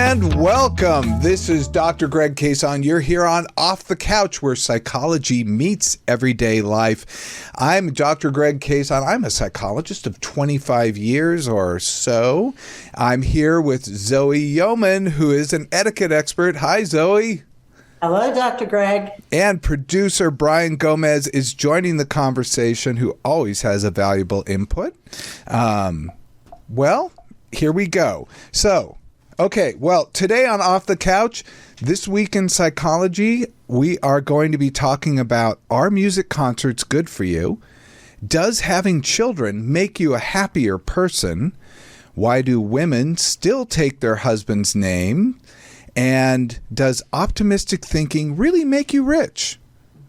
And welcome. This is Dr. Greg Cason. You're here on Off the Couch, where psychology meets everyday life. I'm Dr. Greg Cason. I'm a psychologist of 25 years or so. I'm here with Zoe Yeoman, who is an etiquette expert. Hi, Zoe. Hello, Dr. Greg. And producer Brian Gomez is joining the conversation, who always has a valuable input. Well, here we go. Okay, well, today on Off the Couch, this week in psychology, we are going to be talking about, are music concerts good for you? Does having children make you a happier person? Why do women still take their husband's name? And does optimistic thinking really make you rich?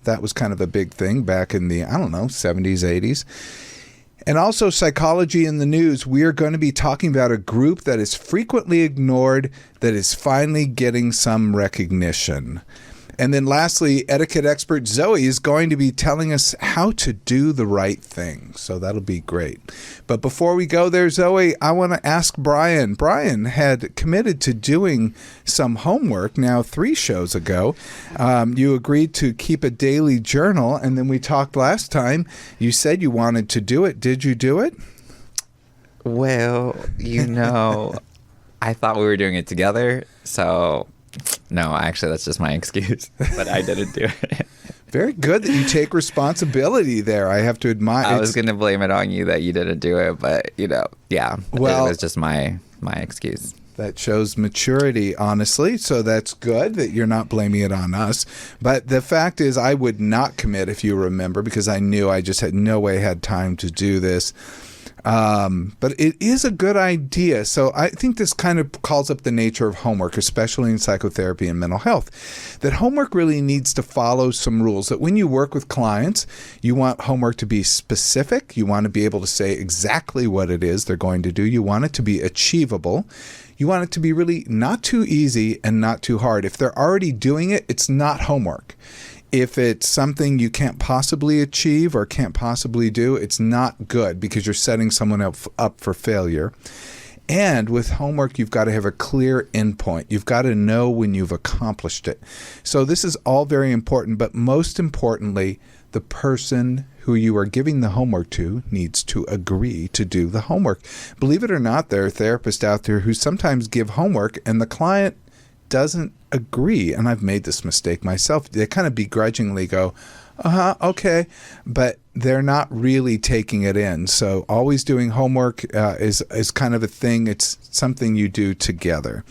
That was kind of a big thing back in the, 70s, 80s. And also psychology in the news, we are going to be talking about a group that is frequently ignored that is finally getting some recognition. And then lastly, etiquette expert Zoe is going to be telling us how to do the right thing. So that'll be great. But before we go there, Zoe, I want to ask Brian. Brian had committed to doing some homework now 3 shows ago. You agreed to keep a daily journal, and then we talked last time. You said you wanted to do it. Did you do it? Well, I thought we were doing it together, so... No, actually, that's just my excuse, but I didn't do it. Very good that you take responsibility there. I have to admire. I was going to blame it on you that you didn't do it, but, well, it was just my excuse. That shows maturity, honestly, so that's good that you're not blaming it on us. But the fact is, I would not commit, if you remember, because I knew I just had no way had time to do this. But it is a good idea. So I think this kind of calls up the nature of homework, especially in psychotherapy and mental health, that homework really needs to follow some rules. That when you work with clients, you want homework to be specific. You want to be able to say exactly what it is they're going to do. You want it to be achievable. You want it to be really not too easy and not too hard. If they're already doing it, it's not homework. If it's something you can't possibly achieve or can't possibly do, it's not good because you're setting someone up for failure. And with homework, you've got to have a clear endpoint. You've got to know when you've accomplished it. So this is all very important, but most importantly, the person who you are giving the homework to needs to agree to do the homework. Believe it or not, there are therapists out there who sometimes give homework and the client doesn't agree, and I've made this mistake myself. They kind of begrudgingly go, okay, but they're not really taking it in. So always doing homework is kind of a thing. It's something you do together.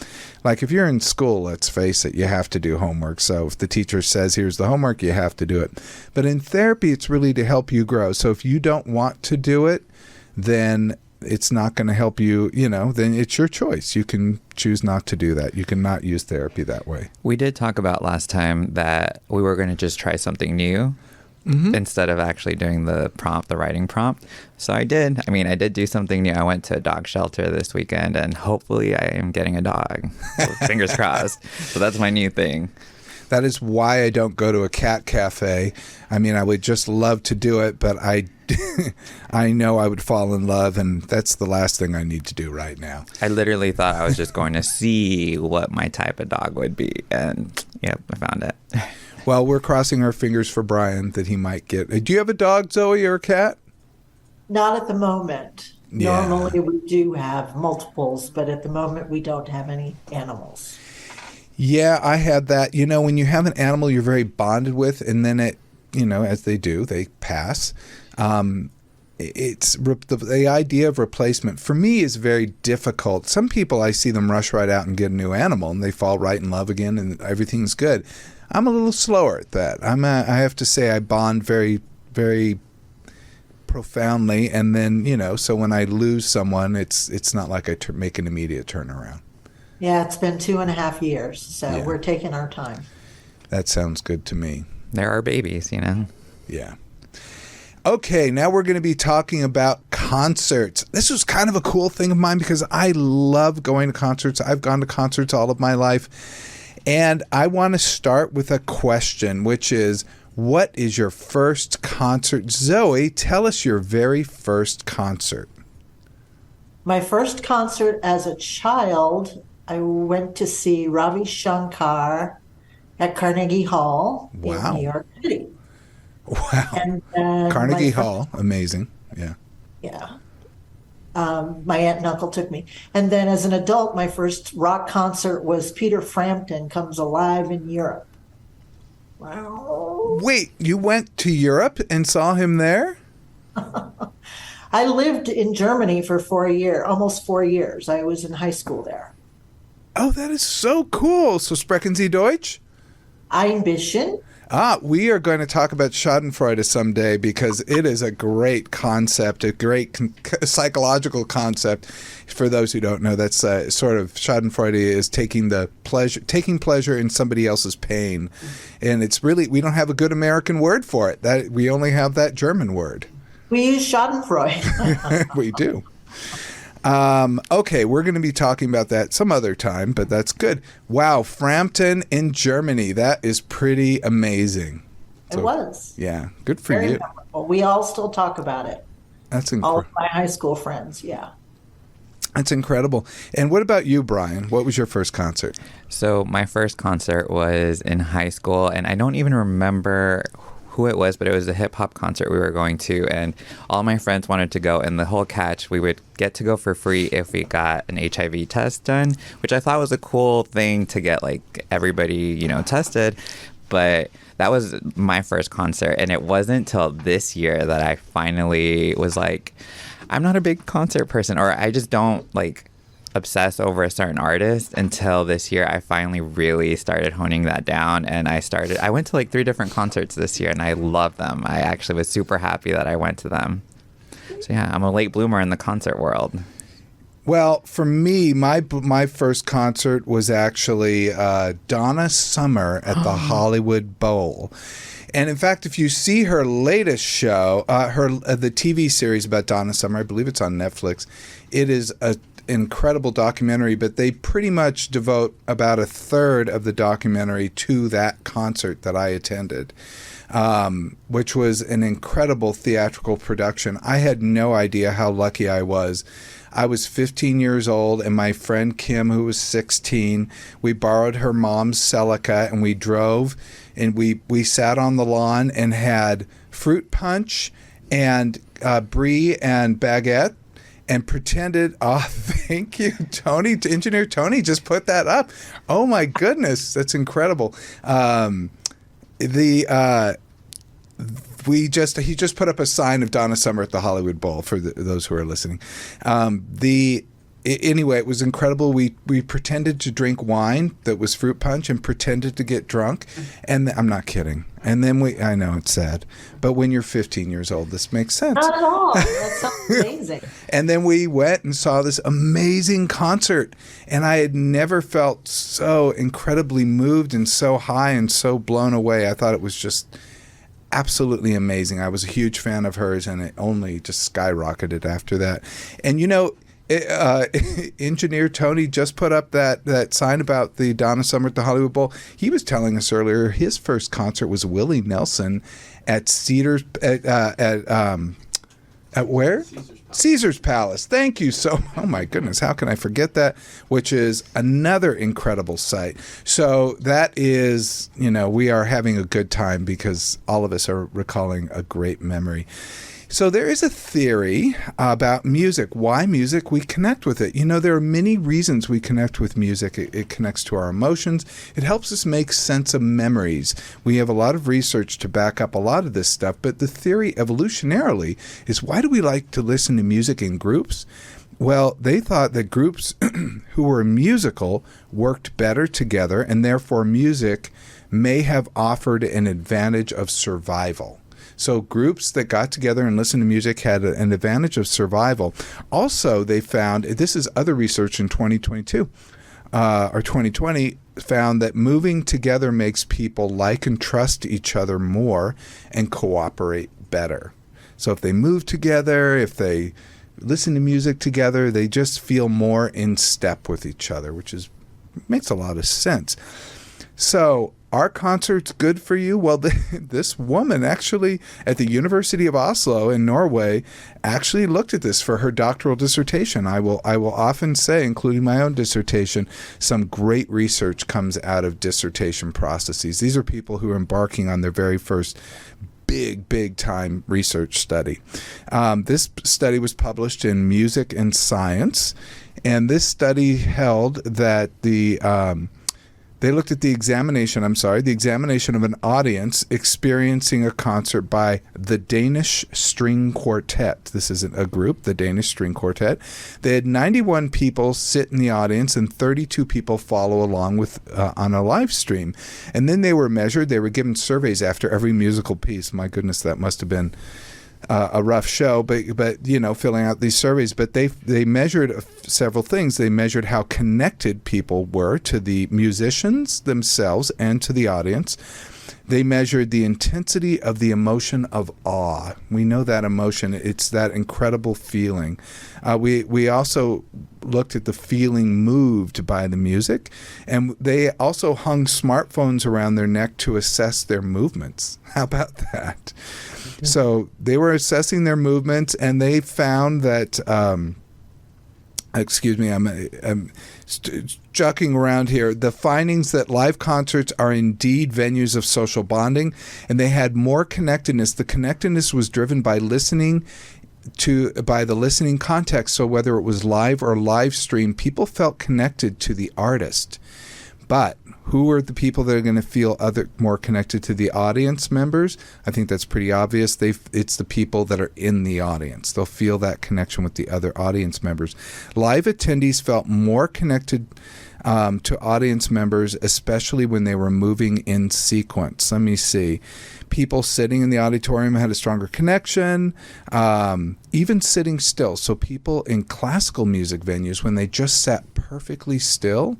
Like if you're in school, let's face it, you have to do homework. So if the teacher says, here's the homework, you have to do it. But in therapy, it's really to help you grow. So if you don't want to do it, then it's not going to help you, then it's your choice. You can choose not to do that. You can not use therapy that way. We did talk about last time that we were going to just try something new instead of actually doing the writing prompt. So I did. I did do something new. I went to a dog shelter this weekend and hopefully I am getting a dog. So fingers crossed. So that's my new thing. That is why I don't go to a cat cafe. I would just love to do it, but I know I would fall in love, and that's the last thing I need to do right now. I literally thought I was just going to see what my type of dog would be, and yep, I found it. Well, we're crossing our fingers for Brian that he might get. Do you have a dog, Zoe, or a cat? Not at the moment. Yeah. Normally we do have multiples, but at the moment we don't have any animals. Yeah, I had that. When you have an animal you're very bonded with, and then it, as they do, they pass. It's the idea of replacement for me is very difficult. Some people, I see them rush right out and get a new animal and they fall right in love again and everything's good. I'm a little slower at that. I have to say I bond very, very profoundly. And then, so when I lose someone, it's not like I make an immediate turnaround. Yeah, it's been 2.5 years, so We're taking our time. That sounds good to me. There are babies, Yeah. Okay, now we're going to be talking about concerts. This was kind of a cool thing of mine because I love going to concerts. I've gone to concerts all of my life. And I want to start with a question, which is, what is your first concert? Zoe, tell us your very first concert. My first concert as a child I went to see Ravi Shankar at Carnegie Hall in New Wow. York City. Wow. And then Carnegie Hall. Amazing. Yeah. yeah, my aunt and uncle took me. And then as an adult, my first rock concert was Peter Frampton Comes Alive in Europe. Wow. Wait, you went to Europe and saw him there? I lived in Germany for 4 years, almost 4 years. I was in high school there. Oh, that is so cool. So sprechen Sie Deutsch? Ein bisschen. We are going to talk about Schadenfreude someday because it is a great concept, a great psychological concept. For those who don't know, that's sort of Schadenfreude is taking pleasure in somebody else's pain, and it's really, we don't have a good American word for it. That we only have that German word. We use Schadenfreude. We do. Okay, we're going to be talking about that some other time, but that's good. Wow, Frampton in Germany. That is pretty amazing. It was. Yeah, good for Very you. memorable. We all still talk about it. That's All incredible. of my high school friends, yeah. That's incredible. And what about you, Brian? What was your first concert? So my first concert was in high school, and I don't even remember who it was, but it was a hip hop concert we were going to, and all my friends wanted to go, and the whole catch, we would get to go for free if we got an HIV test done, which I thought was a cool thing to get, like, everybody, tested. But that was my first concert, and it wasn't till this year that I finally was like, I'm not a big concert person, or I just don't, like, obsess over a certain artist until this year. I finally really started honing that down, and I went to like 3 different concerts this year, and I love them. I actually was super happy that I went to them. So yeah, I'm a late bloomer in the concert world. Well, for me, my first concert was actually Donna Summer at the Hollywood Bowl. And in fact, if you see her latest show, the TV series about Donna Summer, I believe it's on Netflix, it is a incredible documentary, but they pretty much devote about a third of the documentary to that concert that I attended, which was an incredible theatrical production. I had no idea how lucky I was. I was 15 years old, and my friend Kim, who was 16, we borrowed her mom's Celica, and we drove, and we sat on the lawn and had fruit punch and brie and baguette, and pretended, thank you, Tony, Engineer Tony just put that up. Oh my goodness, that's incredible. He just put up a sign of Donna Summer at the Hollywood Bowl for those who are listening. Anyway, it was incredible. We pretended to drink wine that was fruit punch and pretended to get drunk. And I'm not kidding. And then I know it's sad, but when you're 15 years old, this makes sense. Not at all. That sounds amazing. And then we went and saw this amazing concert. And I had never felt so incredibly moved and so high and so blown away. I thought it was just absolutely amazing. I was a huge fan of hers, and it only just skyrocketed after that. And Engineer Tony just put up that sign about the Donna Summer at the Hollywood Bowl. He was telling us earlier his first concert was Willie Nelson at at where? Caesar's Palace. Thank you so. Oh my goodness, how can I forget that? Which is another incredible sight. So that is, we are having a good time because all of us are recalling a great memory. So there is a theory about music. Why music? We connect with it. There are many reasons we connect with music. It connects to our emotions. It helps us make sense of memories. We have a lot of research to back up a lot of this stuff, but the theory evolutionarily is, why do we like to listen to music in groups? Well, they thought that groups who were musical worked better together, and therefore music may have offered an advantage of survival. So groups that got together and listened to music had an advantage of survival. Also, they found, this is other research in 2022, or 2020, found that moving together makes people like and trust each other more and cooperate better. So if they move together, if they listen to music together, they just feel more in step with each other, which makes a lot of sense. So are concerts good for you? Well, this woman actually at the University of Oslo in Norway actually looked at this for her doctoral dissertation. I will often say, including my own dissertation, some great research comes out of dissertation processes. These are people who are embarking on their very first big time research study. This study was published in Music and Science, and this study held that they looked at the examination of an audience experiencing a concert by the Danish String Quartet. This is a group, the Danish String Quartet. They had 91 people sit in the audience and 32 people follow along with on a live stream. And then they were measured. They were given surveys after every musical piece. My goodness, that must have been a rough show, but filling out these surveys. But they measured several things. They measured how connected people were to the musicians themselves and to the audience. They measured the intensity of the emotion of awe. We know that emotion. It's that incredible feeling. We also looked at the feeling moved by the music, and they also hung smartphones around their neck to assess their movements. How about that? So they were assessing their movements, and they found that excuse me, I'm joking around here. The findings that live concerts are indeed venues of social bonding, and they had more connectedness. The connectedness was driven by the listening context. So whether it was live or live stream, people felt connected to the artist. But who are the people that are going to feel more connected to the audience members? I think that's pretty obvious. It's the people that are in the audience. They'll feel that connection with the other audience members. Live attendees felt more connected to audience members, especially when they were moving in sequence. Let me see. People sitting in the auditorium had a stronger connection, even sitting still. So people in classical music venues, when they just sat perfectly still,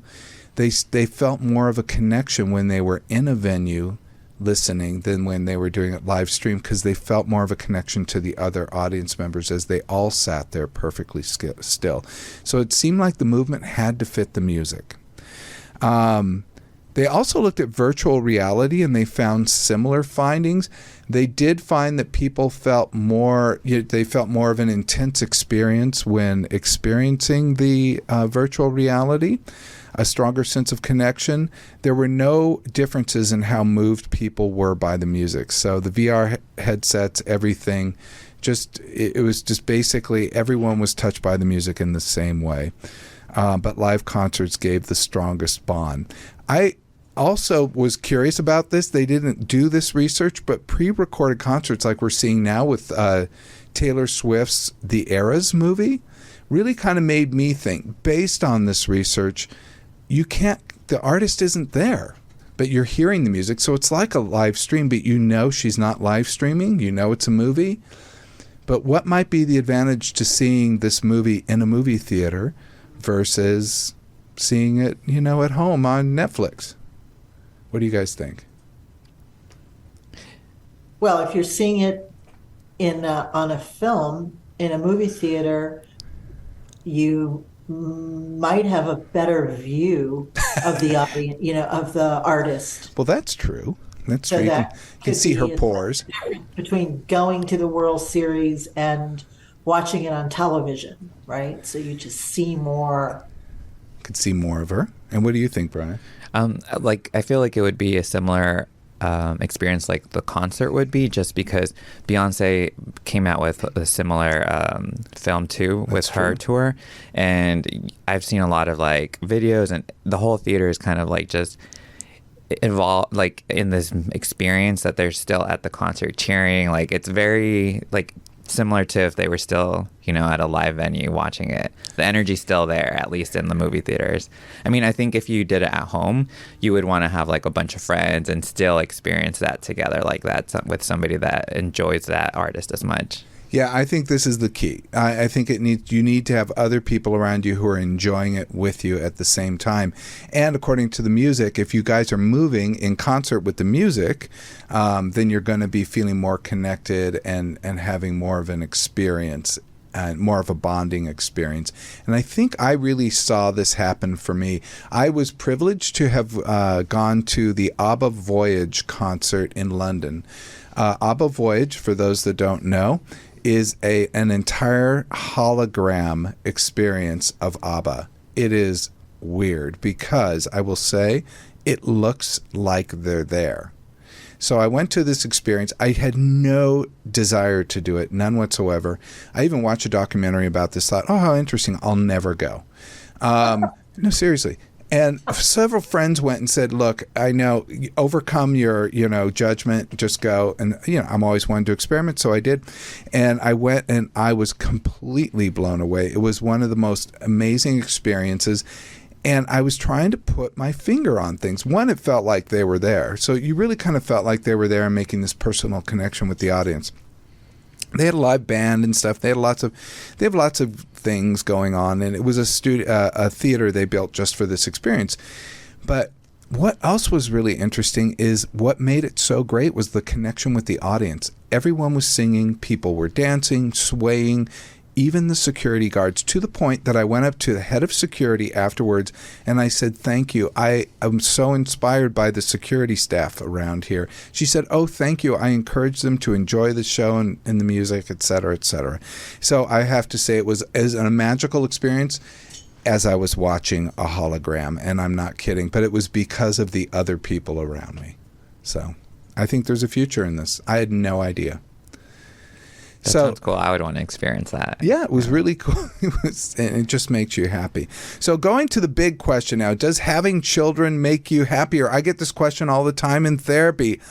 they felt more of a connection when they were in a venue listening than when they were doing it live stream, because they felt more of a connection to the other audience members as they all sat there perfectly still. So it seemed like the movement had to fit the music. They also looked at virtual reality, and they found similar findings. They did find that people felt more of an intense experience when experiencing the virtual reality, a stronger sense of connection. There were no differences in how moved people were by the music. So the VR headsets, everything, it was just basically everyone was touched by the music in the same way. But live concerts gave the strongest bond. I also was curious about this. They didn't do this research, but pre-recorded concerts like we're seeing now with Taylor Swift's The Eras movie really kind of made me think, based on this research, the artist isn't there, but you're hearing the music. So it's like a live stream, but she's not live streaming. It's a movie. But what might be the advantage to seeing this movie in a movie theater versus seeing it, at home on Netflix? What do you guys think? Well, if you're seeing it on a film in a movie theater, you might have a better view of the audience, of the artist. Well, that's true. That's true. You can see her pores. Between going to the World Series and watching it on television, right? So you just see more. Could see more of her. And what do you think, Brian? I feel like it would be a similar experience like the concert would be, just because Beyonce came out with a similar film too with her tour, and I've seen a lot of videos, and the whole theater is kind of just involved in this experience that they're still at the concert cheering. It's very similar to if they were still, at a live venue watching it. The energy's still there, at least in the movie theaters. I mean, I think if you did it at home, you would want to have a bunch of friends and still experience that together like that with somebody that enjoys that artist as much. Yeah, I think this is the key. I think you need to have other people around you who are enjoying it with you at the same time. And according to the music, if you guys are moving in concert with the music, then you're going to be feeling more connected and having more of an experience more of a bonding experience. And I think I really saw this happen for me. I was privileged to have gone to the ABBA Voyage concert in London. ABBA Voyage, for those that don't know, is an entire hologram experience of ABBA. It is weird because I will say it looks like they're there. So I went to this experience. I had no desire to do it, none whatsoever. I even watched a documentary about this, thought, oh, how interesting. I'll never go. No, seriously. And several friends went and said, look, I know, overcome your, judgment, just go. And, I'm always wanting to experiment, so I did. And I went and I was completely blown away. It was one of the most amazing experiences. And I was trying to put my finger on things. One, it felt like they were there. So you really kind of felt like they were there and making this personal connection with the audience. They had a live band and stuff. They have lots of things going on, and it was a theater they built just for this experience. But what else was really interesting is what made it so great was the connection with the audience. Everyone was singing, people were dancing, swaying, even the security guards, to the point that I went up to the head of security afterwards and I said, thank you. I am so inspired by the security staff around here. She said, oh, thank you. I encouraged them to enjoy the show and the music, et cetera, et cetera. So I have to say it was as a magical experience as I was watching a hologram, and I'm not kidding, but it was because of the other people around me. So I think there's a future in this. I had no idea. That sounds cool. I would want to experience that. Yeah, it was really cool. And it just makes you happy. So going to the big question now, does having children make you happier? I get this question all the time in therapy.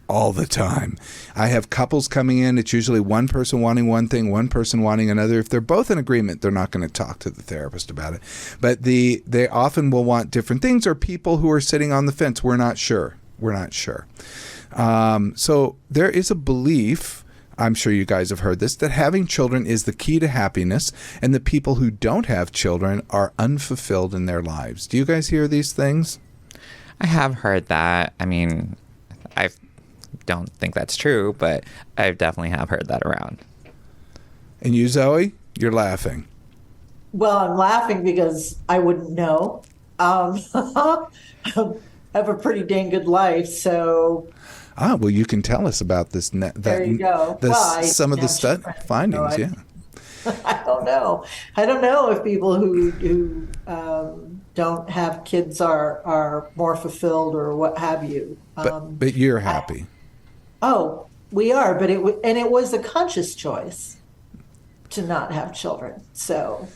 All the time. I have couples coming in. It's usually one person wanting one thing, one person wanting another. If they're both in agreement, they're not going to talk to the therapist about it. But they often will want different things, or people who are sitting on the fence. We're not sure. So there is a belief, I'm sure you guys have heard this, that having children is the key to happiness, and the people who don't have children are unfulfilled in their lives. Do you guys hear these things? I have heard that. I mean, I don't think that's true, but I definitely have heard that around. And you, Zoe? You're laughing. Well, I'm laughing because I wouldn't know. I have a pretty dang good life, so... Well, you can tell us about this. There you go. Some of the findings, yeah. I don't know. I don't know if people who don't have kids are more fulfilled or what have you. But you're happy. We are. But it was a conscious choice to not have children. So.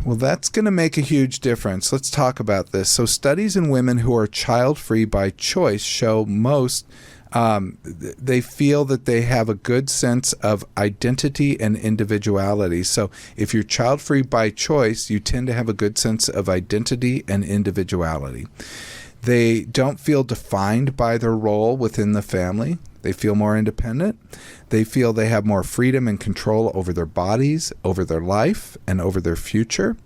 Well, that's going to make a huge difference. Let's talk about this. So studies in women who are child-free by choice show they feel that they have a good sense of identity and individuality. So if you're child-free by choice, you tend to have a good sense of identity and individuality. They don't feel defined by their role within the family. They feel more independent. They feel they have more freedom and control over their bodies, over their life, and over their future.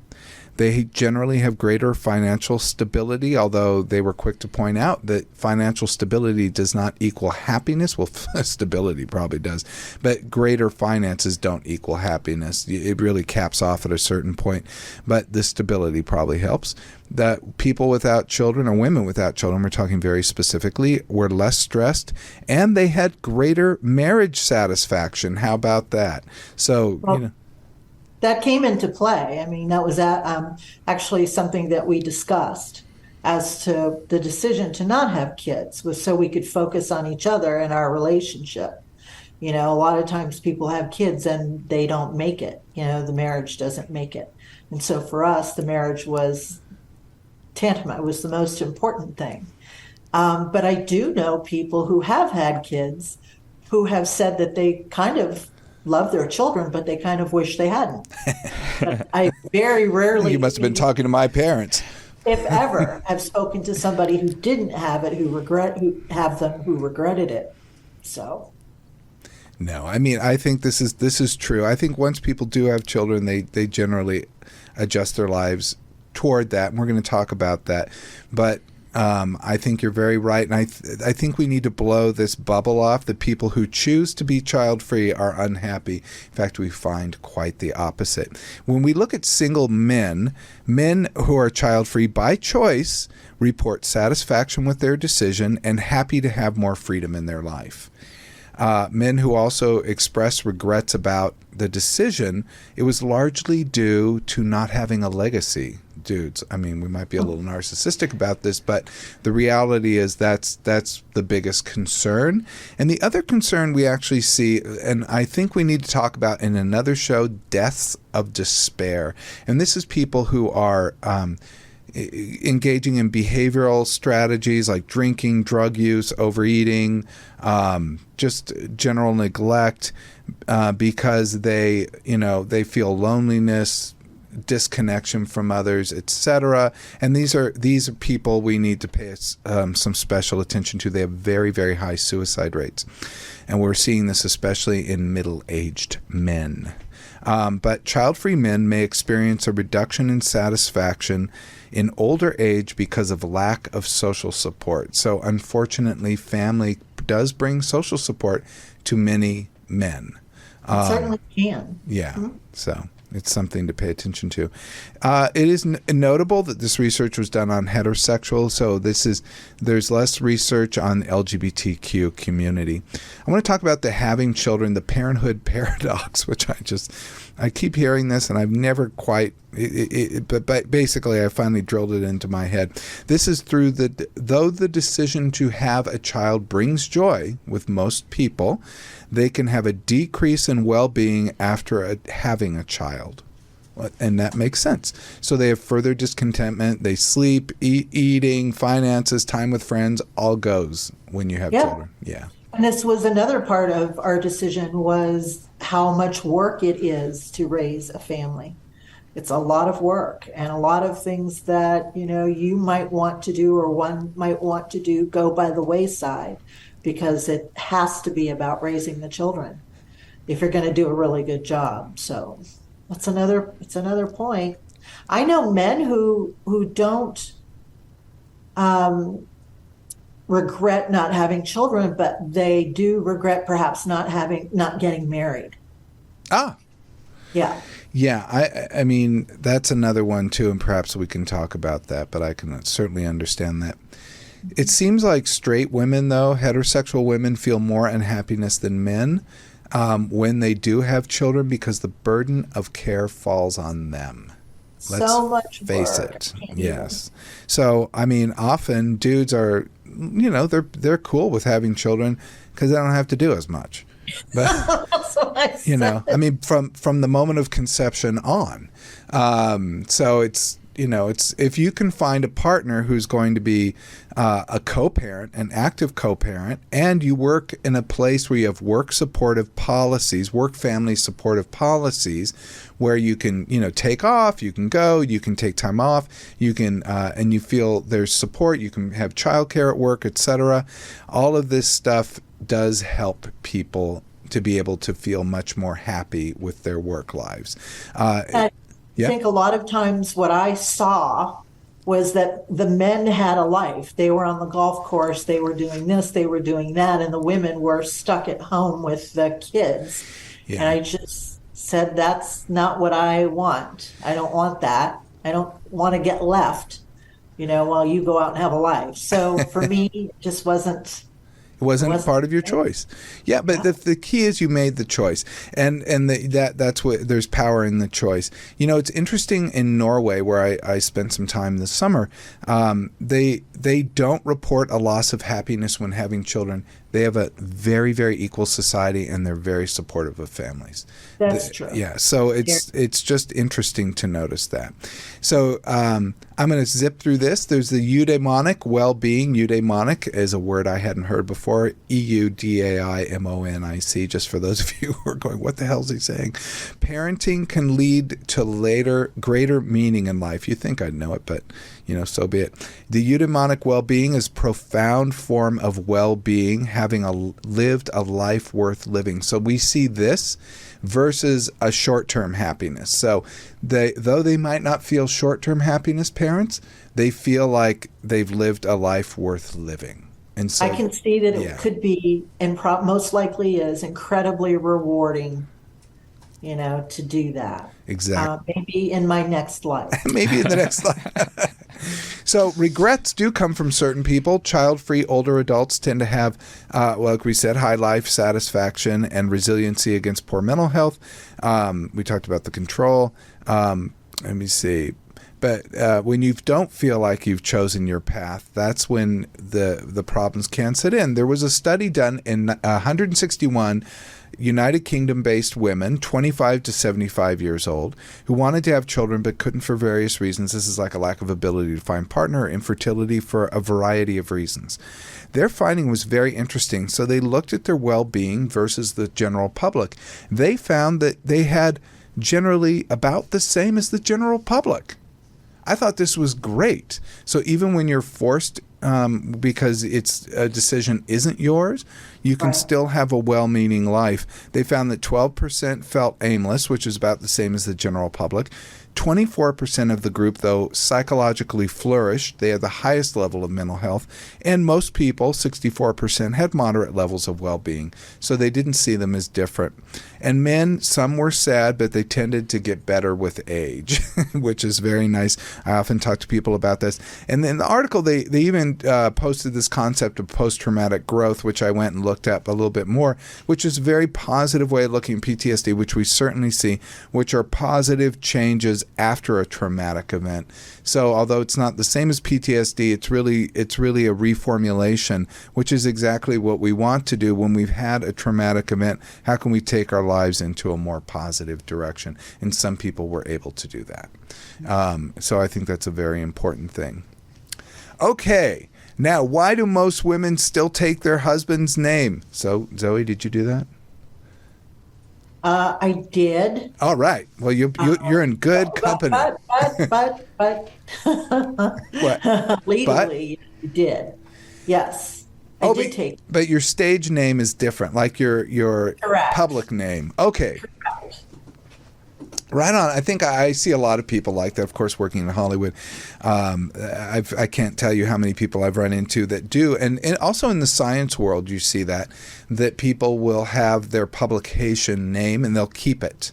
They generally have greater financial stability, although they were quick to point out that financial stability does not equal happiness. Well, stability probably does, but greater finances don't equal happiness. It really caps off at a certain point, but the stability probably helps. That people without children, or women without children, we're talking very specifically, were less stressed, and they had greater marriage satisfaction. How about that? So, that came into play. I mean, that was actually something that we discussed as to the decision to not have kids, was so we could focus on each other and our relationship. A lot of times people have kids and they don't make it. The marriage doesn't make it. And so for us, the marriage was tantamount. It was the most important thing. But I do know people who have had kids who have said that they kind of love their children, but they kind of wish they hadn't. But I very rarely... You must have been talking to my parents. If ever, have spoken to somebody who didn't have it, who regretted it. So... No, I mean, I think this is true. I think once people do have children, they generally adjust their lives toward that, and we're going to talk about that. But I think you're very right, and I think we need to blow this bubble off. The people who choose to be child-free are unhappy. In fact, we find quite the opposite. When we look at single men who are child-free by choice report satisfaction with their decision and happy to have more freedom in their life. Men who also express regrets about the decision, it was largely due to not having a legacy. Dudes, I mean, we might be a little narcissistic about this, but the reality is that's the biggest concern. And the other concern we actually see, and I think we need to talk about in another show, deaths of despair. And this is people who are engaging in behavioral strategies like drinking, drug use, overeating, just general neglect, because they feel loneliness, disconnection from others, etc. And these are people we need to pay some special attention to. They have very, very high suicide rates, and we're seeing this especially in middle-aged men. But child-free men may experience a reduction in satisfaction in older age because of lack of social support. So unfortunately, family does bring social support to many men. It certainly can. Yeah. Mm-hmm. So it's something to pay attention to. It is notable that this research was done on heterosexual, so there's less research on the LGBTQ community. I want to talk about the having children, the parenthood paradox, which I keep hearing this, and I've never quite, but basically I finally drilled it into my head. This is though the decision to have a child brings joy with most people, they can have a decrease in well-being after having a child. And that makes sense. So they have further discontentment. They sleep, eating, finances, time with friends, all goes when you have children. Yeah. And this was another part of our decision, was how much work it is to raise a family. It's a lot of work, and a lot of things that, you might want to do or one might want to do go by the wayside, because it has to be about raising the children if you're going to do a really good job. So it's another point. I know men who don't regret not having children, but they do regret perhaps not getting married. Yeah. I mean, that's another one too, and perhaps we can talk about that, but I can certainly understand that. It seems like straight women, though, heterosexual women, feel more unhappiness than men when they do have children, because the burden of care falls on them. So much face it. Yes. So, I mean, often dudes are, they're cool with having children because they don't have to do as much. But I mean, from the moment of conception on. So it's if you can find a partner who's going to be a co-parent, an active co-parent, and you work in a place where you have work family supportive policies, where you can, take off, you can go, you can take time off, you can, and you feel there's support, you can have childcare at work, etc. All of this stuff does help people to be able to feel much more happy with their work lives. I think a lot of times what I saw was that the men had a life. They were on the golf course, they were doing this, they were doing that, and the women were stuck at home with the kids. Yeah. And I just said, that's not what I want. I don't want that. I don't want to get left, while you go out and have a life. So for me, it just wasn't... It wasn't part of your choice. Yeah, but the key is you made the choice, and that's what, there's power in the choice. It's interesting in Norway, where I spent some time this summer. They don't report a loss of happiness when having children. They have a very, very equal society, and they're very supportive of families. That's true. Yeah, so it's just interesting to notice that. So I'm going to zip through this. There's the eudaimonic well-being. Eudaimonic is a word I hadn't heard before. EUDAIMONIC, just for those of you who are going, what the hell is he saying? Parenting can lead to greater meaning in life. You think I'd know it, but so be it. The eudaimonic well-being is a profound form of well-being, having lived a life worth living. So we see this versus a short-term happiness. So though they might not feel short-term happiness, parents, they feel like they've lived a life worth living. And so I can see that it could be, and most likely is, incredibly rewarding, to do that. Exactly. Maybe in my next life. Maybe in the next life. So regrets do come from certain people. Child-free older adults tend to have, like we said, high life satisfaction and resiliency against poor mental health. We talked about the control. Let me see. But when you don't feel like you've chosen your path, that's when the problems can set in. There was a study done in 161 United Kingdom-based women, 25 to 75 years old, who wanted to have children but couldn't for various reasons. This is like a lack of ability to find partner or infertility for a variety of reasons. Their finding was very interesting. So they looked at their well-being versus the general public. They found that they had generally about the same as the general public. I thought this was great. So even when you're forced, because it's a decision isn't yours, you can still have a well-meaning life. They found that 12% felt aimless, which is about the same as the general public. 24% of the group, though, psychologically flourished. They had the highest level of mental health. And most people, 64%, had moderate levels of well-being. So they didn't see them as different. And men, some were sad, but they tended to get better with age, which is very nice. I often talk to people about this. And in the article, they even posted this concept of post-traumatic growth, which I went and looked at a little bit more, which is a very positive way of looking at PTSD, which we certainly see, which are positive changes after a traumatic event. So although it's not the same as PTSD, it's really a reformulation, which is exactly what we want to do when we've had a traumatic event. How can we take our lives into a more positive direction? And some people were able to do that. So I think that's a very important thing. Okay. Now, why do most women still take their husband's name? So, Zoe, did you do that? I did. All right. Well, you're in good company. But What? legally, you did. Yes, I did take. But your stage name is different, like your Correct. public name. Okay. Correct. Right on. I think I see a lot of people like that, of course, working in Hollywood. I can't tell you how many people I've run into that do. And also in the science world, you see that people will have their publication name and they'll keep it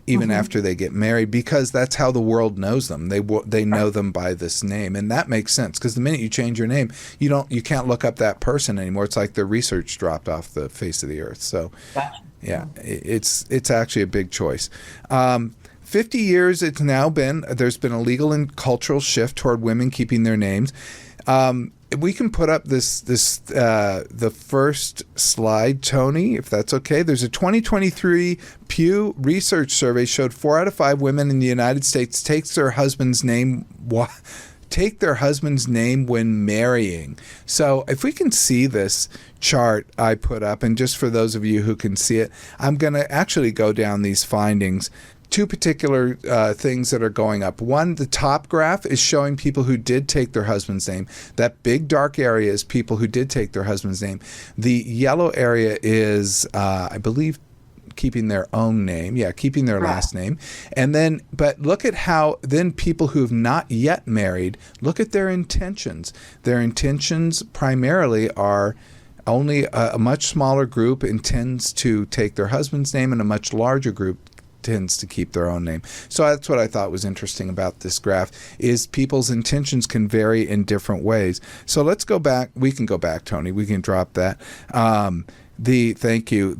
even after they get married, because that's how the world knows them. They know them by this name. And that makes sense, because the minute you change your name, you can't look up that person anymore. It's like their research dropped off the face of the earth. So Gotcha. yeah, it's actually a big choice. 50 years it's now been, there's been a legal and cultural shift toward women keeping their names. We can put up the first slide, Tony, if that's okay. There's a 2023 Pew Research survey showed 4 out of 5 women in the United States take their husband's name when marrying. So if we can see this chart I put up, and just for those of you who can see it, I'm going to actually go down these findings. 2 particular things that are going up. One, the top graph is showing people who did take their husband's name. That big dark area is people who did take their husband's name. The yellow area is, I believe, keeping their own name. Yeah, keeping their last name. And then, but look at how then people who have not yet married, look at their intentions. Their intentions primarily are only a much smaller group intends to take their husband's name, and a much larger group tends to keep their own name. So that's what I thought was interesting about this graph, is people's intentions can vary in different ways. So let's go back. We can go back, Tony. We can drop that. Thank you.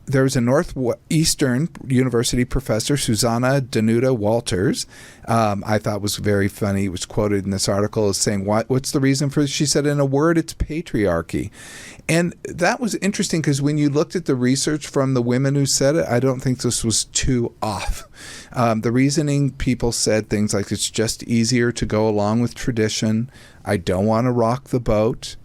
There's a Northeastern University professor, Susanna Danuta Walters, I thought was very funny. It was quoted in this article as saying, what's the reason for this? She said, in a word, it's patriarchy. And that was interesting, because when you looked at the research from the women who said it, I don't think this was too off. The reasoning, people said things like, it's just easier to go along with tradition. I don't want to rock the boat.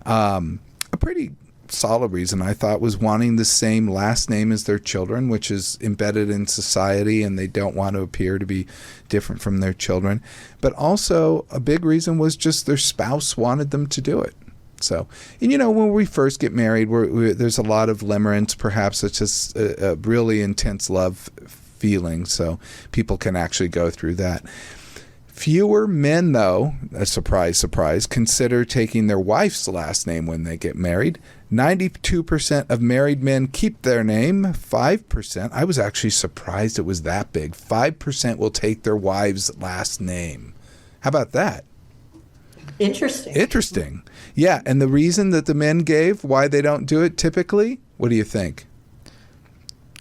A pretty solid reason, I thought, was wanting the same last name as their children, which is embedded in society, and they don't want to appear to be different from their children. But also a big reason was just their spouse wanted them to do it. So, and when we first get married, there's a lot of limerence. Perhaps it's just a really intense love feeling. So people can actually go through that. Fewer men, though, a surprise, surprise, consider taking their wife's last name when they get married. 92% of married men keep their name. 5%, I was actually surprised it was that big. 5% will take their wife's last name. How about that? Interesting. Yeah, and the reason that the men gave why they don't do it typically, what do you think?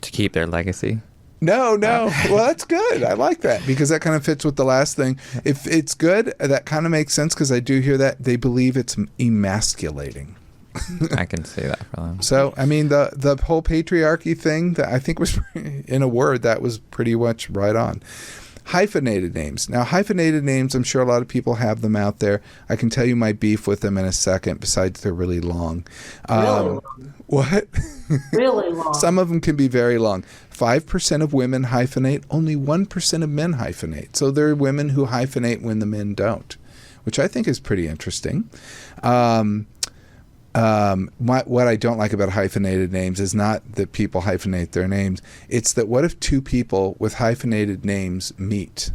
To keep their legacy. No. Well, that's good. I like that because that kind of fits with the last thing. If it's good, that kind of makes sense because I do hear that they believe it's emasculating. I can see that for them. So, I mean, the whole patriarchy thing that I think was, in a word, that was pretty much right on. Hyphenated names. Now, hyphenated names, I'm sure a lot of people have them out there. I can tell you my beef with them in a second, besides they're really long. Really long. What? Really long. Some of them can be very long. 5% of women hyphenate. Only 1% of men hyphenate. So there are women who hyphenate when the men don't, which I think is pretty interesting. What I don't like about hyphenated names is not that people hyphenate their names. It's that what if two people with hyphenated names meet?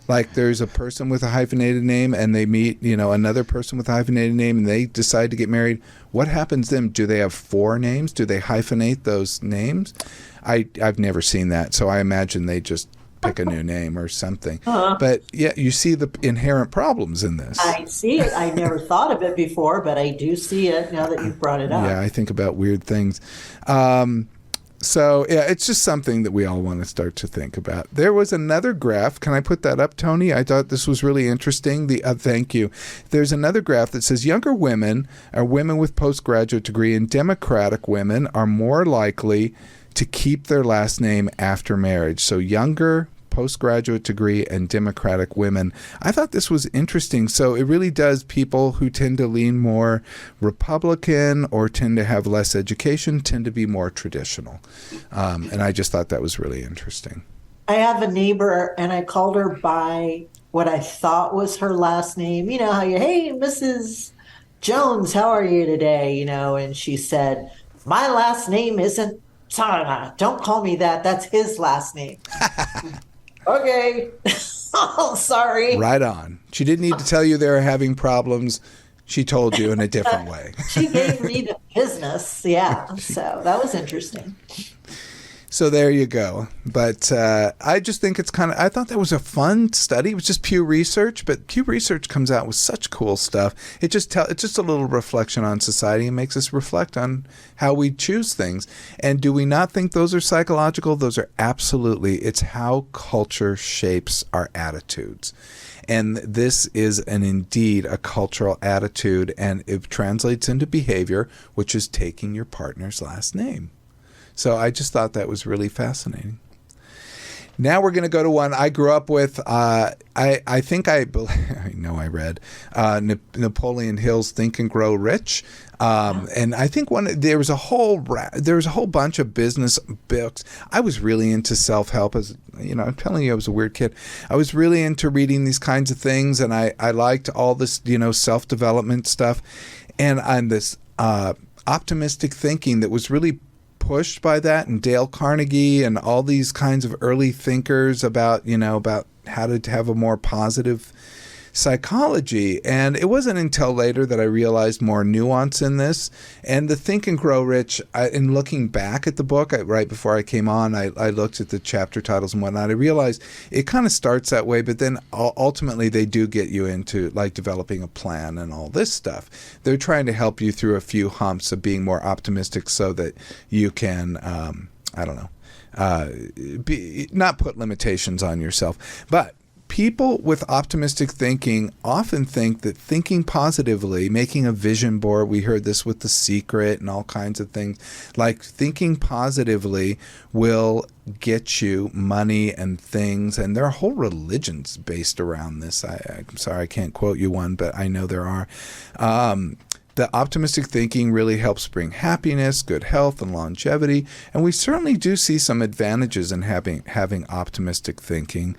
Like there's a person with a hyphenated name and they meet, another person with a hyphenated name and they decide to get married. What happens then? Do they have 4 names? Do they hyphenate those names? I've never seen that. So I imagine they just pick a new name or something. But yeah, you see the inherent problems in this. I see it. I never thought of it before, but I do see it now that you've brought it up. Yeah, I think about weird things. So yeah, it's just something that we all want to start to think about. There was another graph. Can I put that up, Tony? I thought this was really interesting. Thank you. There's another graph that says younger women or women with postgraduate degree and Democratic women are more likely to keep their last name after marriage. So younger, postgraduate degree, and Democratic women. I thought this was interesting. So it really does, people who tend to lean more Republican or tend to have less education tend to be more traditional. And I just thought that was really interesting. I have a neighbor and I called her by what I thought was her last name. You know how hey, Mrs. Jones, how are you today? And she said, my last name isn't Sana. Don't call me that. That's his last name. Okay. Oh, sorry. Right on. She didn't need to tell you they were having problems. She told you in a different way. She gave me the business. Yeah. So that was interesting. So there you go. But I just think it's I thought that was a fun study. It was just Pew Research, but Pew Research comes out with such cool stuff. It's just a little reflection on society and makes us reflect on how we choose things. And do we not think those are psychological? Those are absolutely. It's how culture shapes our attitudes. And this is indeed a cultural attitude, and it translates into behavior, which is taking your partner's last name. So I just thought that was really fascinating. Now we're going to go to one I grew up with. I know I read Napoleon Hill's Think and Grow Rich. And I think there was a whole bunch of business books. I was really into self-help. As I'm telling you, I was a weird kid. I was really into reading these kinds of things, and I liked all this, self-development stuff. And I'm this optimistic thinking that was really pushed by that, and Dale Carnegie and all these kinds of early thinkers about how to have a more positive psychology. And it wasn't until later that I realized more nuance in this. And the Think and Grow Rich, in looking back at the book, right before I came on, I looked at the chapter titles and whatnot. I realized it kind of starts that way, but then ultimately they do get you into like developing a plan and all this stuff. They're trying to help you through a few humps of being more optimistic so that you can, not put limitations on yourself. But people with optimistic thinking often think that thinking positively, making a vision board, we heard this with The Secret and all kinds of things, like thinking positively will get you money and things. And there are whole religions based around this. I'm sorry I can't quote you one, but I know there are. The optimistic thinking really helps bring happiness, good health, and longevity. And we certainly do see some advantages in having optimistic thinking.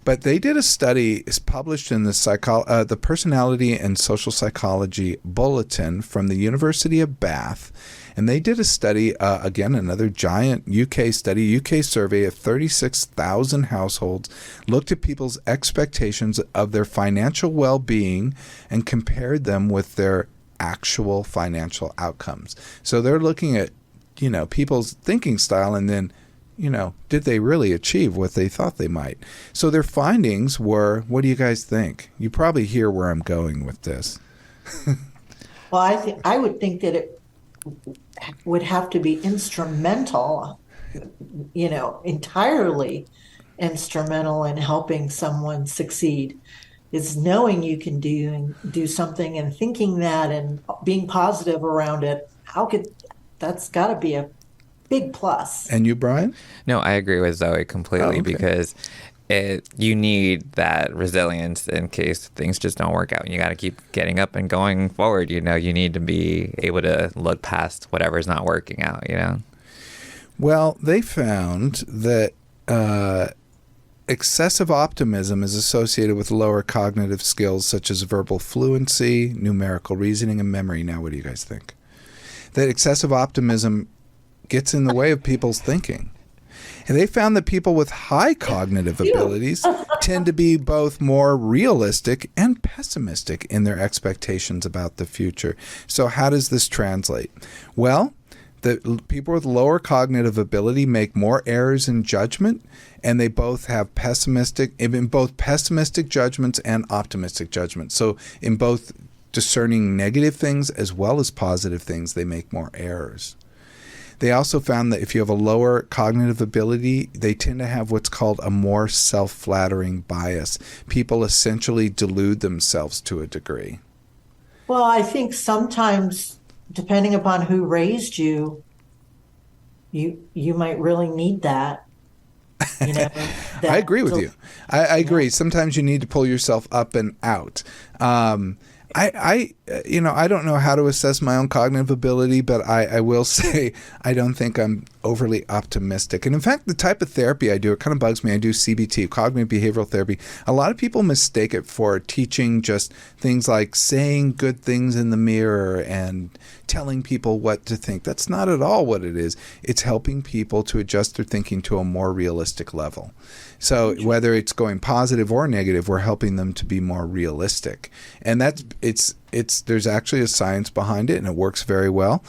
But they did a study, it's published in the Personality and Social Psychology Bulletin from the University of Bath. And they did a study, again, another giant UK study, UK survey of 36,000 households, looked at people's expectations of their financial well-being and compared them with their actual financial outcomes. So they're looking at, people's thinking style and then, did they really achieve what they thought they might? So their findings were, what do you guys think? You probably hear where I'm going with this. Well, I would think that it would have to be instrumental, entirely instrumental in helping someone succeed. Is knowing you can do something and thinking that and being positive around it. That's got to be a big plus. And you, Brian? No, I agree with Zoe completely because you need that resilience in case things just don't work out. You got to keep getting up and going forward. You need to be able to look past whatever's not working out, Well, they found that excessive optimism is associated with lower cognitive skills such as verbal fluency, numerical reasoning, and memory. Now, what do you guys think? That excessive optimism gets in the way of people's thinking. And they found that people with high cognitive abilities tend to be both more realistic and pessimistic in their expectations about the future. So how does this translate? Well, the people with lower cognitive ability make more errors in judgment, and they both have in both pessimistic judgments and optimistic judgments. So in both discerning negative things as well as positive things, they make more errors. They also found that if you have a lower cognitive ability, they tend to have what's called a more self-flattering bias. People essentially delude themselves to a degree. Well, I think sometimes, depending upon who raised you, you might really need that. I agree with you. I agree. Sometimes you need to pull yourself up and out. I don't know how to assess my own cognitive ability, but I will say I don't think I'm overly optimistic. And in fact, the type of therapy I do, it kind of bugs me. I do CBT, cognitive behavioral therapy. A lot of people mistake it for teaching just things like saying good things in the mirror and telling people what to think. That's not at all what it is. It's helping people to adjust their thinking to a more realistic level. So whether it's going positive or negative, we're helping them to be more realistic. And there's actually a science behind it, and it works very well.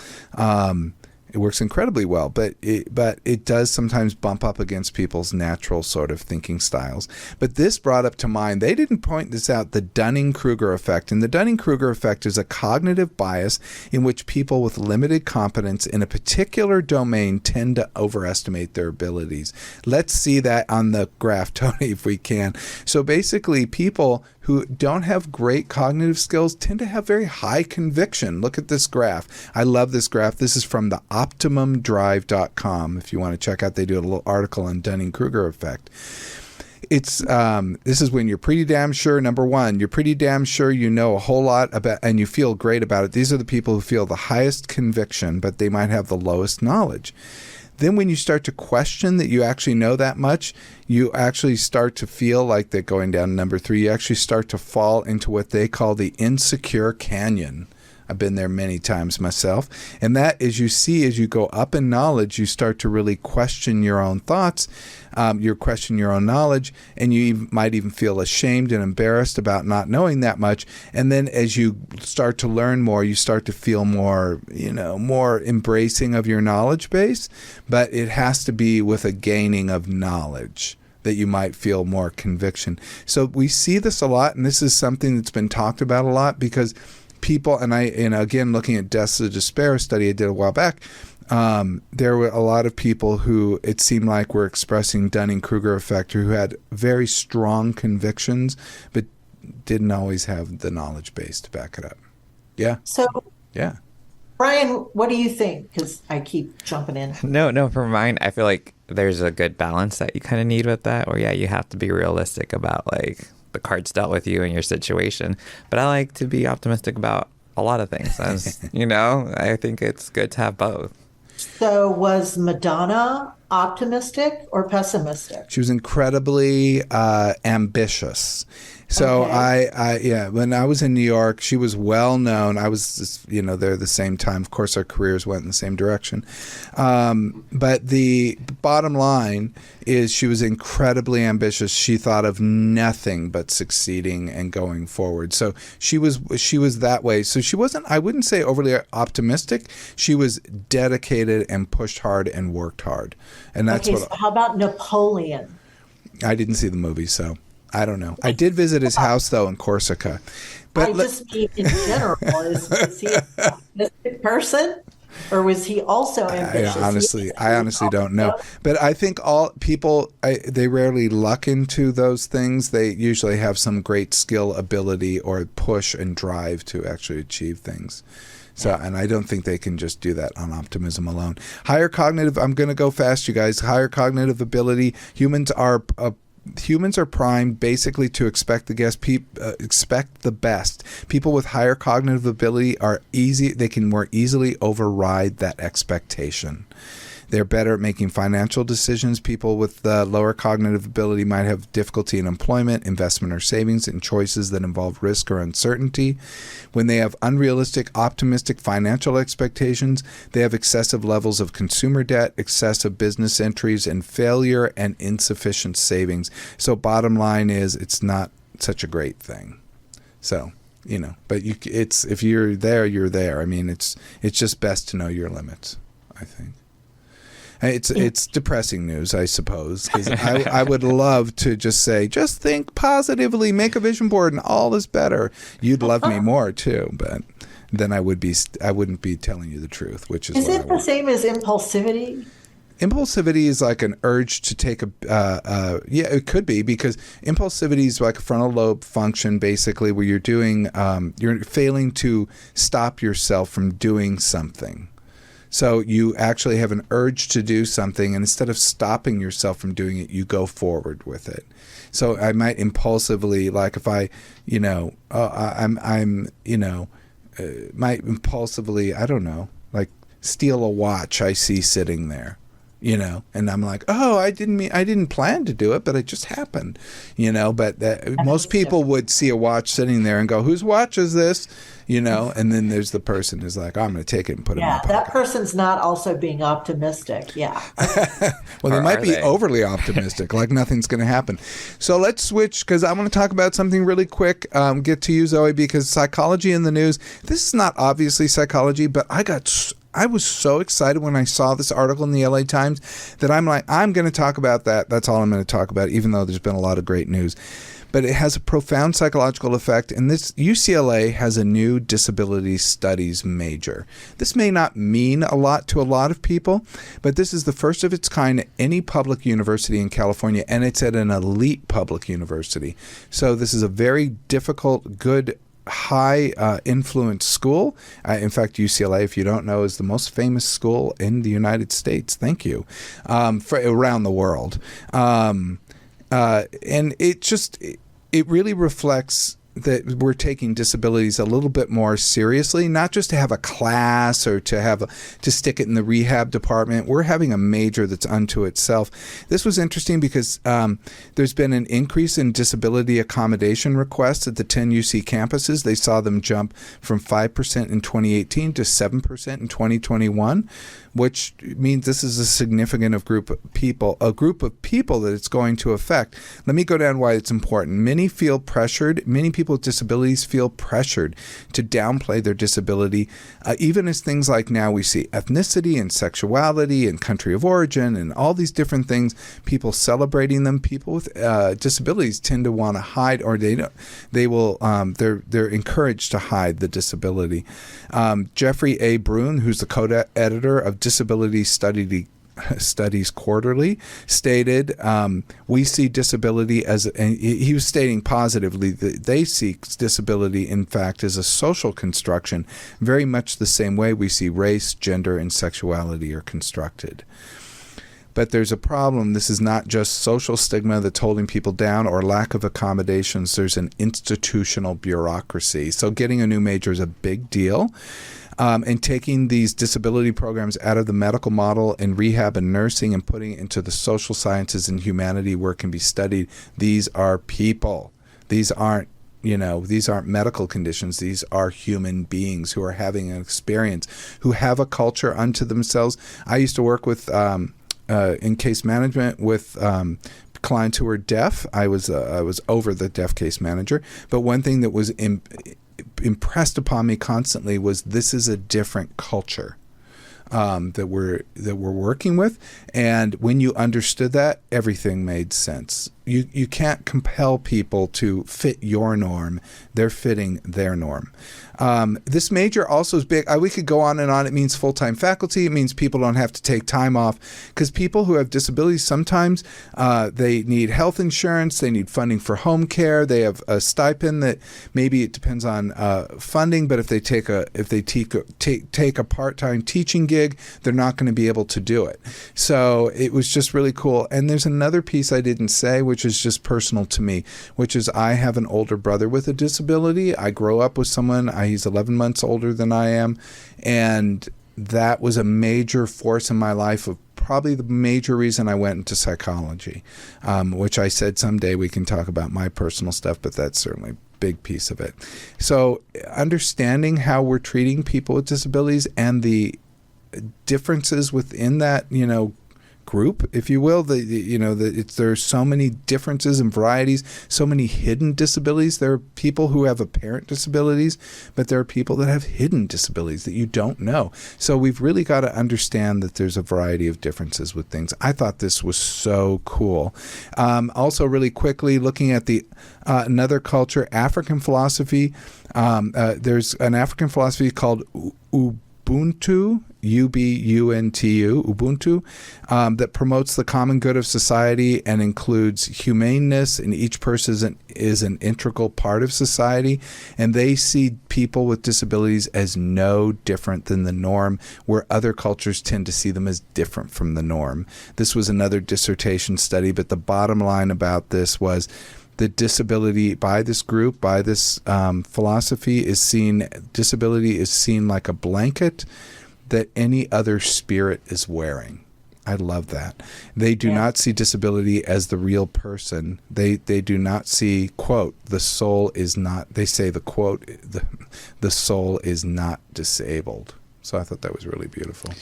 It works incredibly well, but it does sometimes bump up against people's natural sort of thinking styles. But this brought up to mind, they didn't point this out, the Dunning-Kruger effect. And the Dunning-Kruger effect is a cognitive bias in which people with limited competence in a particular domain tend to overestimate their abilities. Let's see that on the graph, Tony, if we can. So basically, people who don't have great cognitive skills tend to have very high conviction. Look at this graph. I love this graph. This is from the OptimumDrive.com. If you want to check out, they do a little article on Dunning-Kruger effect. This is when you're pretty damn sure, number one, you're pretty damn sure you know a whole lot about and you feel great about it. These are the people who feel the highest conviction, but they might have the lowest knowledge. Then when you start to question that you actually know that much, you actually start to feel like that going down to number 3, you actually start to fall into what they call the insecure canyon. I've been there many times myself. And that is, you see, as you go up in knowledge, you start to really question your own thoughts, you question your own knowledge, and you might even feel ashamed and embarrassed about not knowing that much. And then as you start to learn more, you start to feel more, more embracing of your knowledge base. But it has to be with a gaining of knowledge that you might feel more conviction. So we see this a lot, and this is something that's been talked about a lot because people, and again, looking at Deaths of Despair study I did a while back, there were a lot of people who it seemed like were expressing Dunning-Kruger effect, who had very strong convictions, but didn't always have the knowledge base to back it up. Yeah. So, yeah. Brian, what do you think? Because I keep jumping in. No, for mine, I feel like there's a good balance that you kind of need with that, or you have to be realistic about like the cards dealt with you and your situation. But I like to be optimistic about a lot of things. I think it's good to have both. So was Madonna optimistic or pessimistic? She was incredibly ambitious. So Okay. yeah, when I was in New York, she was well known. I was, there at the same time. Of course, our careers went in the same direction. But the bottom line is she was incredibly ambitious. She thought of nothing but succeeding and going forward. So she was that way. So she wasn't, I wouldn't say overly optimistic. She was dedicated and pushed hard and worked hard. And that's Okay, what so how about Napoleon? I didn't see the movie, so I don't know. I did visit his house though in Corsica, but I just mean in general, was he an optimistic person or was he also ambitious? I honestly don't know. But I think all people they rarely luck into those things. They usually have some great skill, ability, or push and drive to actually achieve things. So, and I don't think they can just do that on optimism alone. Higher cognitive. I'm going to go fast, you guys. Higher cognitive ability. Humans are primed basically to expect the best. People with higher cognitive ability are easy. They can more easily override that expectation. They're better at making financial decisions. People with lower cognitive ability might have difficulty in employment, investment, or savings, and choices that involve risk or uncertainty. When they have unrealistic, optimistic financial expectations, they have excessive levels of consumer debt, excessive business entries, and failure and insufficient savings. So bottom line is it's not such a great thing. So, but if you're there, you're there. I mean, it's just best to know your limits, I think. It's depressing news, I suppose, because I would love to just think positively, make a vision board, and all is better. You'd love me more too, but then I wouldn't be telling you the truth, which is Is what I it the want. same as impulsivity? Impulsivity is like an urge to take yeah, it could be, because impulsivity is like a frontal lobe function, basically, where you're failing to stop yourself from doing something. So you actually have an urge to do something, and instead of stopping yourself from doing it, you go forward with it. So I might impulsively, like if I, might impulsively, I don't know, like steal a watch I see sitting there, and I'm like, oh, I didn't plan to do it, but it just happened, but most people would see a watch sitting there and go, whose watch is this? And then there's the person who's like, oh, I'm going to take it and put it in my pocket. That person's not also being optimistic. Yeah. Well, they Or might are be they? overly optimistic, like nothing's going to happen. So let's switch, because I want to talk about something really quick. Get to you, Zoe, because psychology in the news. This is not obviously psychology, but I was so excited when I saw this article in the LA Times that I'm like, I'm going to talk about that. That's all I'm going to talk about, even though there's been a lot of great news. But it has a profound psychological effect, and this UCLA has a new disability studies major. This may not mean a lot to a lot of people, but this is the first of its kind at any public university in California, and it's at an elite public university. So this is a very difficult, good, high influence school. In fact, UCLA, if you don't know, is the most famous school in the United States. Thank you. For around the world. And it really reflects that we're taking disabilities a little bit more seriously, not just to have a class or to stick it in the rehab department. We're having a major that's unto itself. This was interesting because there's been an increase in disability accommodation requests at the 10 UC campuses. They saw them jump from 5% in 2018 to 7% in 2021, which means this is a significant group of people that it's going to affect. Let me go down why it's important. Many people with disabilities feel pressured to downplay their disability, even as things like now we see ethnicity and sexuality and country of origin and all these different things, people celebrating them. People with disabilities tend to want to hide, or they're encouraged to hide the disability. Jeffrey A. Brune, who's the co-editor of Disability Studies Quarterly, stated, we see disability as, and he was stating positively that they see disability, in fact, as a social construction, very much the same way we see race, gender, and sexuality are constructed. But there's a problem. This is not just social stigma that's holding people down or lack of accommodations. There's an institutional bureaucracy. So getting a new major is a big deal. And taking these disability programs out of the medical model and rehab and nursing and putting it into the social sciences and humanity where it can be studied. These are people. These aren't medical conditions. These are human beings who are having an experience, who have a culture unto themselves. I used to work with in case management with clients who were deaf. I was over the deaf case manager. But one thing that was impressed upon me constantly was this is a different culture that we're working with, and when you understood that, everything made sense. You can't compel people to fit your norm; they're fitting their norm. This major also is big. We could go on and on. It means full-time faculty. It means people don't have to take time off, because people who have disabilities, sometimes they need health insurance, they need funding for home care, they have a stipend that maybe it depends on funding, but if they take a part-time teaching gig, they're not going to be able to do it. So it was just really cool. And there's another piece I didn't say, which is just personal to me, which is I have an older brother with a disability. I grew up with someone. He's 11 months older than I am, and that was a major force in my life, of probably the major reason I went into psychology, which I said someday we can talk about my personal stuff, but that's certainly a big piece of it. So understanding how we're treating people with disabilities and the differences within that, group, if you will, there's so many differences and varieties, so many hidden disabilities. There are people who have apparent disabilities, but there are people that have hidden disabilities that you don't know. So we've really got to understand that there's a variety of differences with things. I thought this was so cool. Also, really quickly, looking at the another culture, African philosophy. There's an African philosophy called Ubuntu, Ubuntu, Ubuntu, that promotes the common good of society and includes humaneness, and each person is an integral part of society. And they see people with disabilities as no different than the norm, where other cultures tend to see them as different from the norm. This was another dissertation study, but the bottom line about this was the disability by this group, by this philosophy, disability is seen like a blanket that any other spirit is wearing. I love that. They do not see disability as the real person. They do not see, quote, the soul is not, they say the quote, the soul is not disabled. So I thought that was really beautiful.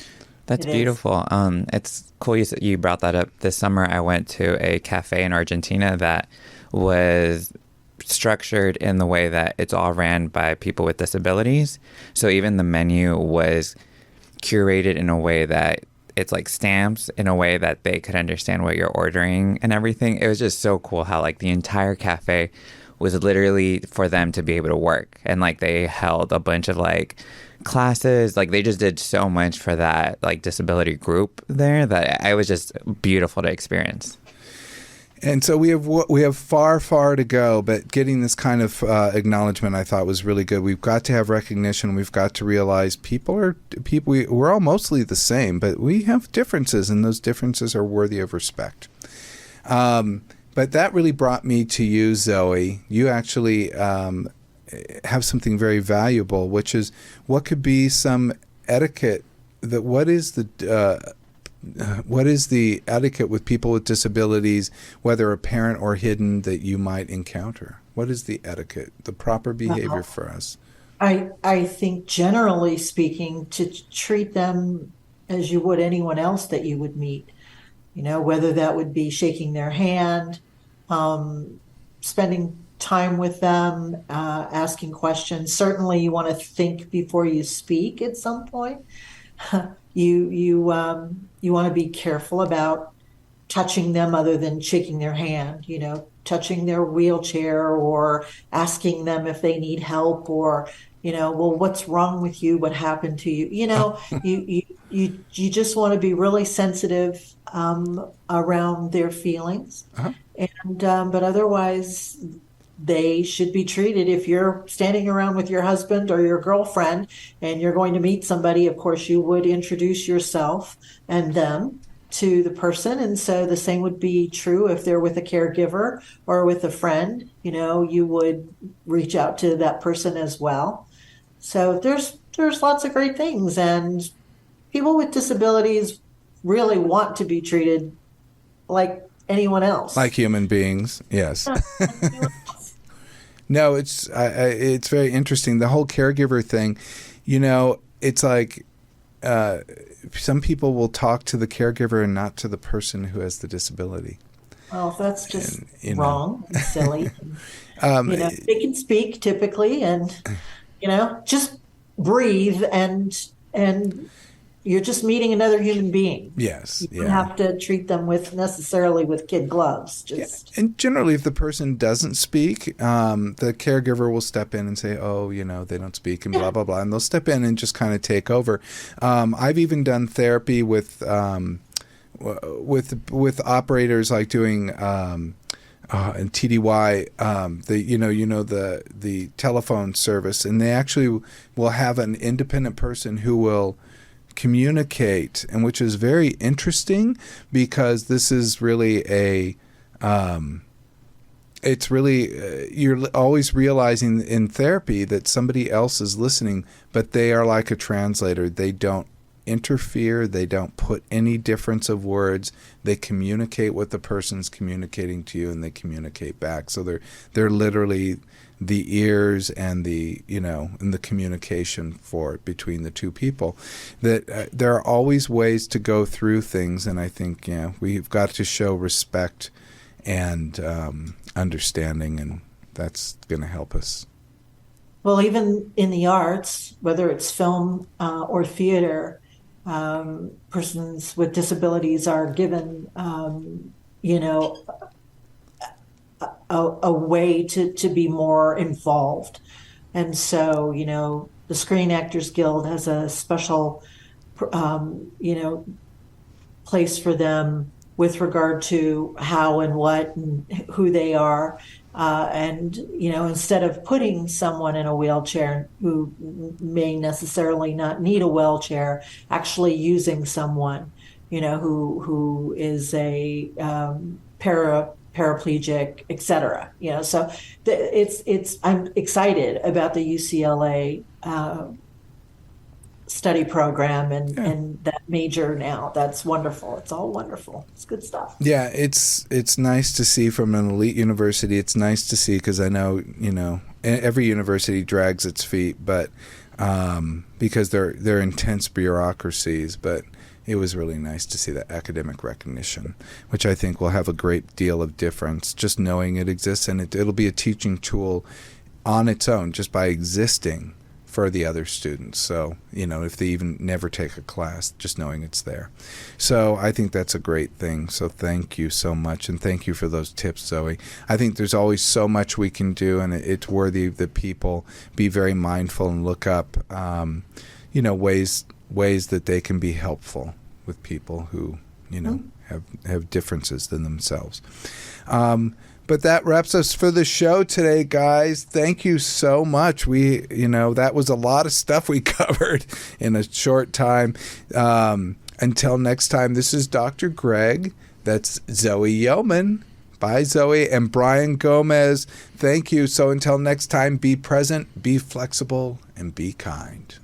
That's beautiful. It's cool you brought that up. This summer I went to a cafe in Argentina that was structured in the way that it's all ran by people with disabilities. So even the menu was curated in a way that it's like stamps, in a way that they could understand what you're ordering and everything. It was just so cool how like the entire cafe was literally for them to be able to work. And like they held a bunch of like classes, like they just did so much for that like disability group there that it was just beautiful to experience. And so we have far to go, but getting this kind of acknowledgement I thought was really good. We've got to have recognition. We've got to realize we're all mostly the same, but we have differences, and those differences are worthy of respect. But that really brought me to you, Zoe. You actually have something very valuable, which is what could be some etiquette. What is the etiquette with people with disabilities, whether apparent or hidden, that you might encounter? What is the etiquette, the proper behavior for us? I think generally speaking, to treat them as you would anyone else that you would meet, whether that would be shaking their hand, spending time with them, asking questions. Certainly you want to think before you speak at some point. You want to be careful about touching them other than shaking their hand, touching their wheelchair or asking them if they need help, or, well, what's wrong with you? What happened to you? You just want to be really sensitive around their feelings. Uh-huh. And but otherwise, they should be treated. If you're standing around with your husband or your girlfriend and you're going to meet somebody, of course, you would introduce yourself and them. to the person. And so the same would be true if they're with a caregiver or with a friend. You would reach out to that person as well. So there's lots of great things, and people with disabilities really want to be treated like anyone else. Like human beings, yes. Yeah, like anyone else. No, it's very interesting. The whole caregiver thing, it's like some people will talk to the caregiver and not to the person who has the disability. Well, that's just And, wrong and silly. They can speak typically, and just breathe, and you're just meeting another human being. Yes, You don't have to treat them necessarily with kid gloves. Just And generally, if the person doesn't speak, the caregiver will step in and say, "Oh, they don't speak," and blah blah blah, and they'll step in and just kind of take over. I've even done therapy with operators, like doing and TDY, the telephone service, and they actually will have an independent person who will communicate, and which is very interesting, because this is really it's really you're always realizing in therapy that somebody else is listening, but they are like a translator. They don't interfere, they don't put any difference of words. They communicate what the person's communicating to you, and they communicate back. So they're literally the ears and the and the communication for it between the two people. That there are always ways to go through things, and I think we've got to show respect and understanding, and that's going to help us. Well, even in the arts, whether it's film or theater, persons with disabilities are given, a way to be more involved. And so, the Screen Actors Guild has a special, place for them with regard to how and what and who they are. And instead of putting someone in a wheelchair who may necessarily not need a wheelchair, actually using someone, who is a paraplegic, etc. So I'm excited about the UCLA study program and that major now. That's wonderful. It's all wonderful. It's good stuff. Yeah, it's nice to see from an elite university. It's nice to see, because I know every university drags its feet, but because they're intense bureaucracies. But it was really nice to see that academic recognition, which I think will have a great deal of difference just knowing it exists, and it'll be a teaching tool on its own just by existing for the other students. So, if they even never take a class, just knowing it's there. So I think that's a great thing. So thank you so much. And thank you for those tips, Zoe. I think there's always so much we can do, and it's worthy that people be very mindful and look up, ways that they can be helpful with people who, have differences than themselves. But that wraps us for the show today, guys. Thank you so much. That was a lot of stuff we covered in a short time. Until next time, this is Dr. Greg. That's Zoe Yeoman. Bye, Zoe. And Brian Gomez. Thank you. So until next time, be present, be flexible, and be kind.